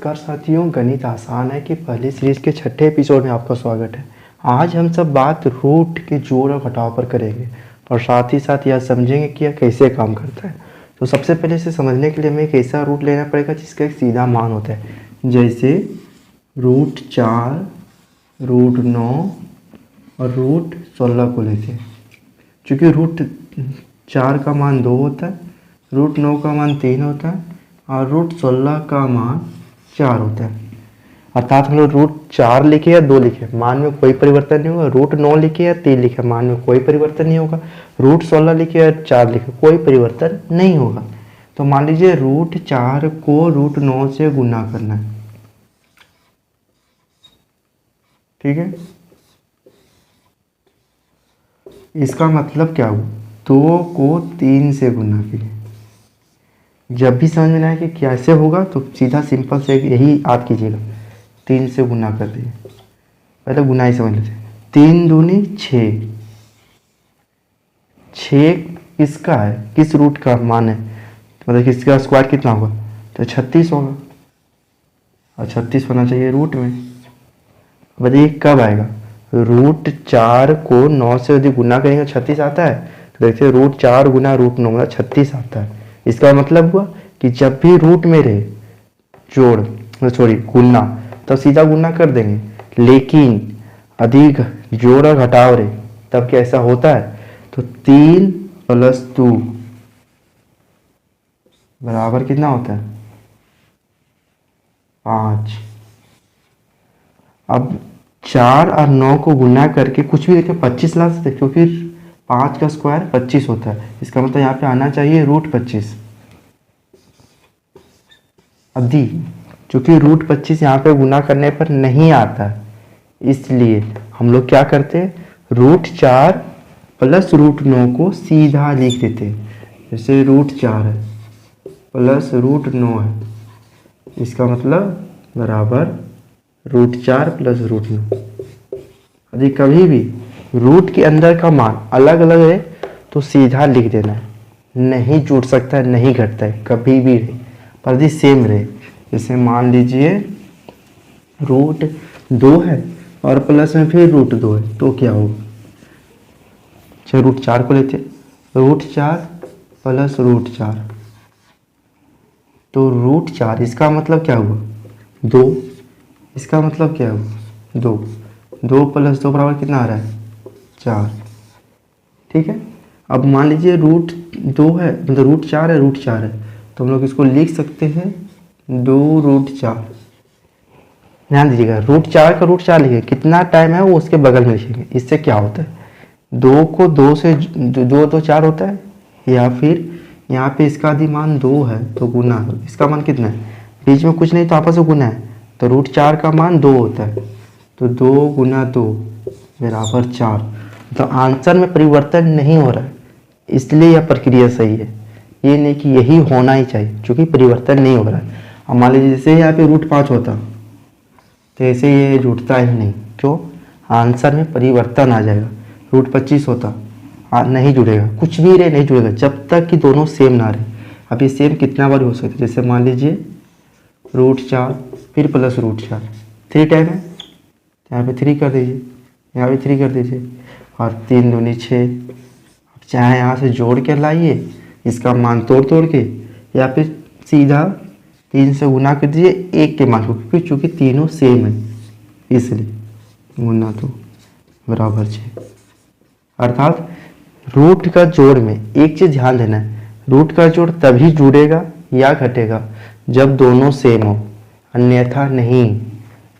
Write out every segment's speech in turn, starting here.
नमस्कार साथियों, गणित आसान है कि पहली सीरीज के छठे एपिसोड में आपका स्वागत है। आज हम सब बात रूट के जोड़ और घटाव पर करेंगे और साथ ही साथ यह समझेंगे कि यह कैसे काम करता है। तो सबसे पहले इसे समझने के लिए हमें एक ऐसा रूट लेना पड़ेगा जिसका एक सीधा मान होता है, जैसे √4, √9 और √16 को लेते हैं। चूँकि √4 का मान 2 होता है, √9 का मान 3 होता है और √16 का मान 4 होता है। अर्थात हम लोग √4 लिखे या 2 लिखे, मान में कोई परिवर्तन नहीं होगा। √9 लिखे या 3 लिखे, मान में कोई परिवर्तन नहीं होगा। √16 लिखे या 4 लिखे, कोई परिवर्तन नहीं होगा। तो मान लीजिए √4 को √9 से गुना करना है, ठीक है। इसका मतलब क्या हुआ, 2 को 3 से गुना कीजिए। जब भी समझ में आए कि कैसे होगा तो सीधा सिंपल से यही याद कीजिएगा, 3 से गुना कर दिए। पहले गुना ही समझ लेते हैं। 3 दूनी 6, 6 किसका है, किस रूट का मान है, मतलब किसका स्क्वायर कितना होगा, तो 36 होगा और 36 होना चाहिए रूट में। बताइए कब आएगा, √4 को 9 से यदि गुना करेंगे 36 आता है। तो देखिए √4 गुना √9 मतलब 36 आता है। इसका मतलब हुआ कि जब भी रूट में रहे गुना, तब सीधा गुना कर देंगे। लेकिन अधिक जोड़ और घटाव रहे तब कैसा होता है, तो 3 + 2 बराबर कितना होता है, 5। अब 4 और 9 को गुना करके कुछ भी देखिए 25 ला सकते, क्योंकि 5 का स्क्वायर 25 होता है। इसका मतलब यहाँ पे आना चाहिए √25। अब दी चूँकि √25 यहाँ पे गुना करने पर नहीं आता है, इसलिए हम लोग क्या करते हैं, √4 + √9 को सीधा लिख देते हैं। जैसे √4 है प्लस √9 है, इसका मतलब बराबर √4 + √9। यदि कभी भी रूट के अंदर का मान अलग अलग है तो सीधा लिख देना है, नहीं जुड़ सकता है, नहीं घटता है, कभी भी रहे, पर यदि सेम रहे। जैसे मान लीजिए √2 है और प्लस में फिर √2 है, तो क्या होगा, चलो √4 को लेते हैं, √4 + √4, तो √4 इसका मतलब क्या हुआ, 2। इसका मतलब क्या हुआ, 2 + 2 बराबर कितना आ रहा है, 4, ठीक है। अब मान लीजिए √2 है, मतलब √4 है, √4 है, तो हम लोग इसको लिख सकते हैं 2√4। ध्यान दीजिएगा, √4 का √4 लिखे, कितना टाइम है वो उसके बगल में लिखेंगे। इससे क्या होता है, 2 को 2 से 2 2 4 होता है, या फिर यहाँ पे इसका आदि मान 2 है तो गुना, इसका मान कितना है, बीच में कुछ नहीं तो आपस में गुना है, तो √4 का मान 2 होता है, तो 2 × 2 बराबर 4। तो आंसर में परिवर्तन नहीं हो रहा है, इसलिए यह प्रक्रिया सही है। ये नहीं कि यही होना ही चाहिए, क्योंकि परिवर्तन नहीं हो रहा है। अब मान लीजिए जैसे यहाँ पे √5 होता तो ऐसे ये जुड़ता ही नहीं, क्यों, आंसर में परिवर्तन आ जाएगा। √25 होता नहीं जुड़ेगा, कुछ भी रहे नहीं जुड़ेगा, जब तक कि दोनों सेम ना रहे। अब ये सेम कितना बार हो सकता है, जैसे मान लीजिए √4 फिर प्लस √4, 3 टाइम है, यहाँ पे 3 कर दीजिए, यहाँ पे 3 कर दीजिए, और 3 दूनी 6। चाहे यहाँ से जोड़ के लाइए इसका मान तोड़ के, या फिर सीधा 3 से गुना कर दीजिए 1 के मान को, क्योंकि चूँकि तीनों सेम है इसलिए गुना 2 बराबर 6। अर्थात रूट का जोड़ में एक चीज़ ध्यान देना है, रूट का जोड़ तभी जुड़ेगा या घटेगा जब दोनों सेम हो, अन्यथा नहीं।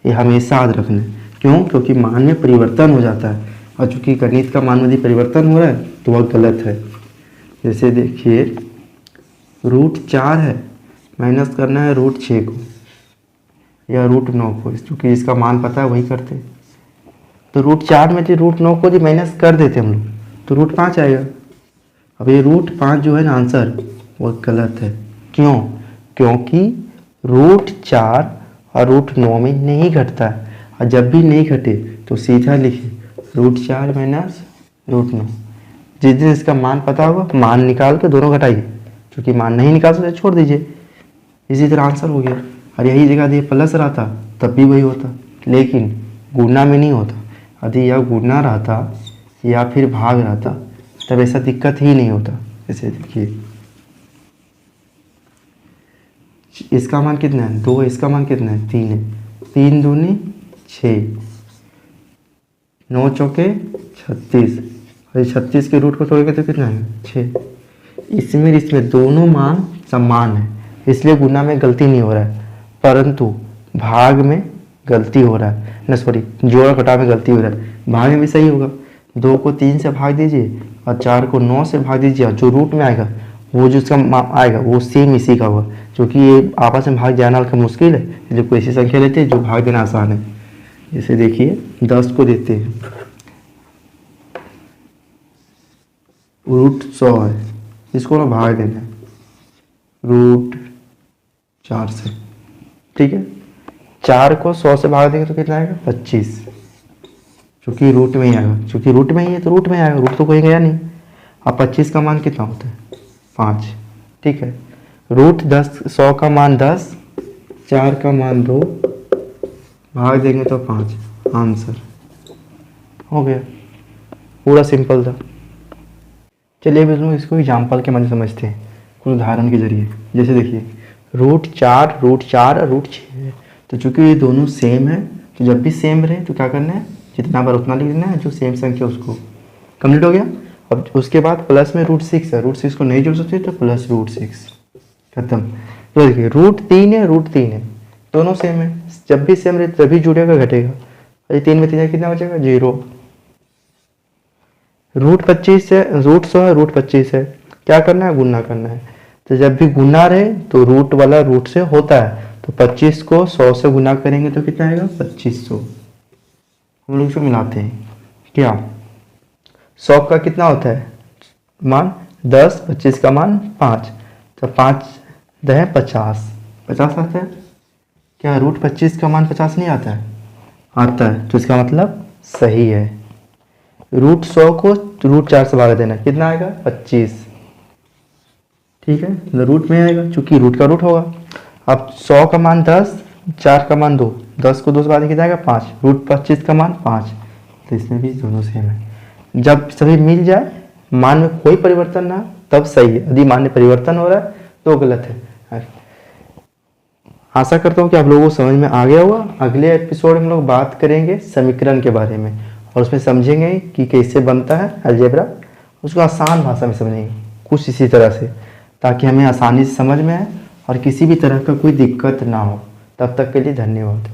ये हमेशा याद रखना है, क्यों, क्योंकि मान में परिवर्तन हो जाता है, और चूँकि गणित का मान में यदि परिवर्तन हो रहा है तो वह गलत है। जैसे देखिए √4 है, माइनस करना है √6 को या √9 को, चूँकि इसका मान पता है वही करते। तो √4 में जो √9 को जो माइनस कर देते हम लोग तो √5 आएगा। अब ये √5 जो है ना आंसर वो गलत है, क्यों, क्योंकि √4 और √9 में नहीं घटता है, और जब भी नहीं घटे तो सीधा लिखिए √4 - √9। जिस दिन इसका मान पता होगा मान निकाल के दोनों घटाइए, क्योंकि मान नहीं निकाल सकते छोड़ दीजिए, इसी तरह आंसर हो गया। और यही जगह यदि प्लस रहता तब भी वही होता, लेकिन गुणा में नहीं होता। यदि यह गुणा रहता या फिर भाग रहता तब ऐसा दिक्कत ही नहीं होता। जैसे देखिए इसका मान कितना है 2, इसका मान कितना है 3 है, 3 दूनी 6, 9 चौके 36, और 36 के रूट को तोड़ेंगे तो कितना है 6। इसमें दोनों मान समान है, इसलिए गुणा में गलती नहीं हो रहा है, परंतु भाग में गलती हो रहा है ना, सॉरी जोड़ घटा में गलती हो रहा है। भाग में भी सही होगा, 2 को 3 से भाग दीजिए और 4 को 9 से भाग दीजिए, जो रूट में आएगा वो जो इसका आएगा वो सेम इसी का होगा। क्योंकि ये आपस में भाग जाना का मुश्किल है, इसलिए कोई ऐसी संख्या लेते हैं जो भाग देना आसान है। जैसे देखिए 10 को देते हैं रूट 100 है, इसको ना भाग देना है रूट 4 से, ठीक है। 4 को 100 से भाग देंगे तो कितना आएगा 25, क्योंकि रूट में ही आएगा, क्योंकि रूट में ही है तो रूट में आएगा, रूट तो कोई गया नहीं। अब 25 का मान कितना होता है 5, ठीक है। रूट 10 100 का मान 10, 4 का मान 2, भाग देंगे तो 5, आंसर हो गया। पूरा सिंपल था। चलिए अब लोग इसको एग्जाम्पल के मदद समझते हैं कुछ उदाहरण के जरिए। जैसे देखिए रूट 4 और रूट 6 है, तो चूंकि ये दोनों सेम है तो जब भी सेम रहे तो क्या करना है जितना बार उतना लिख देना है, जो सेम संख्या उसको। कंप्लीट हो गया। अब उसके बाद प्लस में रूट 6 है, रूट 6 को नहीं जोड़ सकते तो प्लस रूट 6, खत्म। तो देखिए रूट 3 है, रूट 3 है, दोनों सेम है, जब भी सेम रहे तभी जुड़ेगा घटेगा। ये 3 में 3 कितना बचेगा 0। रूट 25 है, रूट 100 है, रूट 25 है, क्या करना है गुना करना है। तो जब भी गुना रहे तो रूट वाला रूट से होता है, तो 25 को 100 से गुना करेंगे तो कितना आएगा 2500। हम लोग इसको मिलाते हैं, क्या 100 का कितना होता है मान 10, 25 का मान 5, तो 5 10 50, 50 आता है। क्या रूट 25 का मान 50 नहीं आता है? आता है, तो इसका मतलब सही है। रूट 100 को रूट 4 से भाग देना, कितना आएगा 25, ठीक है, तो रूट में आएगा चूंकि रूट का रूट होगा। अब 100 का मान 10, 4 का मान 2, 10 को 2 से भाग कितना आएगा 5, रूट 25 का मान 5, तो इसमें भी दोनों सेम है। जब सभी मिल जाए, मान में कोई परिवर्तन ना तब सही है, यदि मान में परिवर्तन हो रहा है तो गलत है। आशा करता हूँ कि आप लोगों को समझ में आ गया होगा। अगले एपिसोड में हम लोग बात करेंगे समीकरण के बारे में और उसमें समझेंगे कि कैसे बनता है अलजेब्रा, उसको आसान भाषा में समझेंगे कुछ इसी तरह से, ताकि हमें आसानी से समझ में आए और किसी भी तरह का कोई दिक्कत ना हो। तब तक के लिए धन्यवाद।